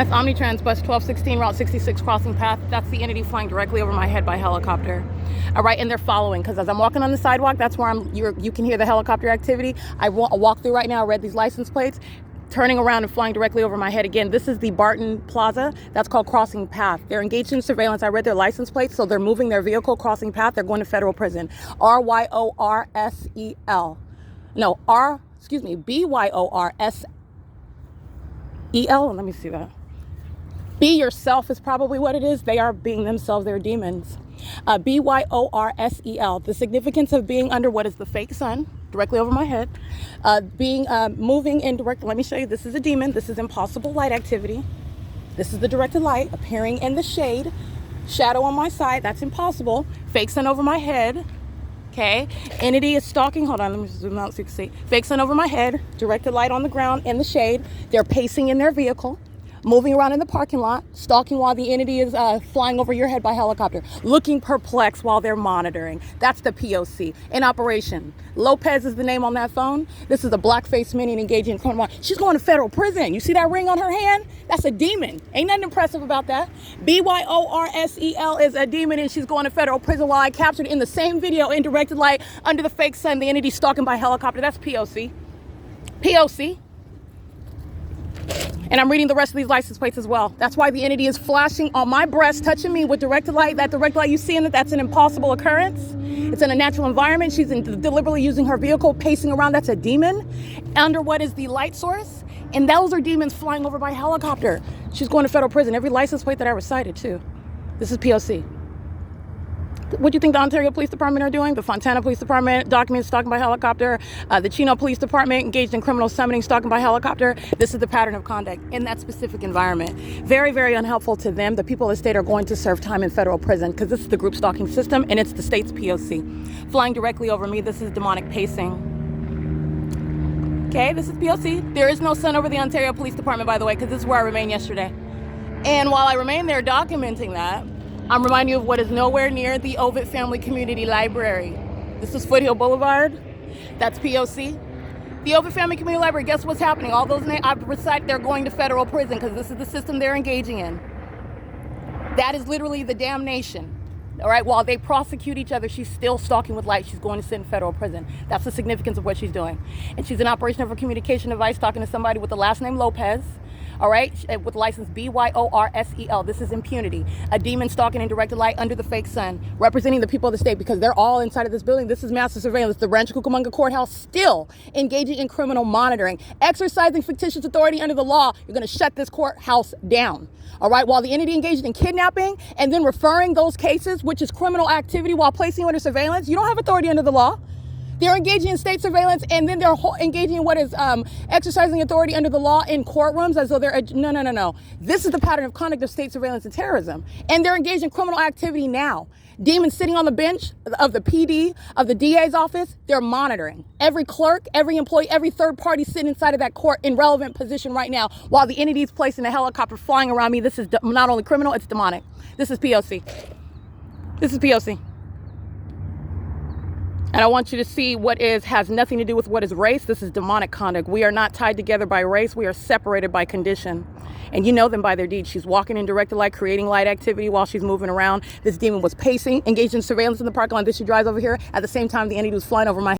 That's Omnitrans bus 1216, Route 66 crossing path. That's the entity flying directly over my head by helicopter. All right, and they're following, because as I'm walking on the sidewalk, that's where you can hear the helicopter activity. I walk through right now, I read these license plates, turning around and flying directly over my head again. This is the BARTON Plaza. That's called crossing path. They're engaged in surveillance. I read their license plates, so they're moving their vehicle crossing path. They're going to federal prison. BYORSEL. No, BYORSEL. Let me see that. Be yourself is probably what it is. They are being themselves. They're demons. BYORSEL. The significance of being under what is the fake sun directly over my head, moving in direct. Let me show you. This is a demon. This is impossible light activity. This is the directed light appearing in the shade. Shadow on my side. That's impossible. Fake sun over my head. Okay. Entity is stalking. Hold on. Let me zoom out so you can see. Fake sun over my head. Directed light on the ground in the shade. They're pacing in their vehicle. Moving around in the parking lot, stalking while the entity is flying over your head by helicopter, looking perplexed while they're monitoring. That's the P.O.C. in operation. Lopez is the name on that phone. This is a black-faced minion engaging in criminal. She's going to federal prison. You see that ring on her hand? That's a demon. Ain't nothing impressive about that. BYORSEL is a demon, and she's going to federal prison while I captured in the same video in directed light under the fake sun, the entity stalking by helicopter. That's P.O.C. P.O.C. And I'm reading the rest of these license plates as well. That's why the entity is flashing on my breast, touching me with directed light. That direct light you see in it, that's an impossible occurrence. It's in a natural environment. She's deliberately using her vehicle, pacing around. That's a demon. Under what is the light source? And those are demons flying over by helicopter. She's going to federal prison. Every license plate that I recited, too. This is P.O.C. What do you think the Ontario Police Department are doing? The Fontana Police Department, documents stalking by helicopter. The Chino Police Department engaged in criminal summoning, stalking by helicopter. This is the pattern of conduct in that specific environment. Very, very unhelpful to them. The people of the state are going to serve time in federal prison because this is the group stalking system and it's the state's P.O.C. Flying directly over me, this is demonic pacing. Okay, this is P.O.C. There is no sun over the Ontario Police Department, by the way, because this is where I remained yesterday. And while I remain there documenting that, I'm reminding you of what is nowhere near the Ovid Family Community Library. This is Foothill Boulevard. That's P.O.C. The Ovid Family Community Library, guess what's happening? All those names I've recited, they're going to federal prison because this is the system they're engaging in. That is literally the damnation. All right, while they prosecute each other, she's still stalking with light. She's going to sit in federal prison. That's the significance of what she's doing. And she's in operation of her communication device talking to somebody with the last name Lopez. All right, with license BYORSEL. This is impunity. A demon stalking in directed light under the fake sun, representing the people of the state because they're all inside of this building. This is massive surveillance. The Rancho CUCAMONGA courthouse still engaging in criminal monitoring, exercising fictitious authority under the law. You're going to shut this courthouse down. All right, while the entity engaged in kidnapping and then referring those cases, which is criminal activity, while placing you under surveillance, you don't have authority under the law. They're engaging in state surveillance, and then they're engaging in what is exercising authority under the law in courtrooms as though they're, no. This is the pattern of conduct of state surveillance and terrorism. And they're engaged in criminal activity now. Demons sitting on the bench of the PD, of the DA's office, they're monitoring. Every clerk, every employee, every third party sitting inside of that court in relevant position right now while the entity is placed in a helicopter flying around me. This is not only criminal, it's demonic. This is P.O.C. This is P.O.C. And I want you to see what has nothing to do with what is race. This is demonic conduct. We are not tied together by race. We are separated by condition. And you know them by their deeds. She's walking in directed light, creating light activity while she's moving around. This demon was pacing, engaged in surveillance in the parking lot. This she drives over here. At the same time, the entity was flying over my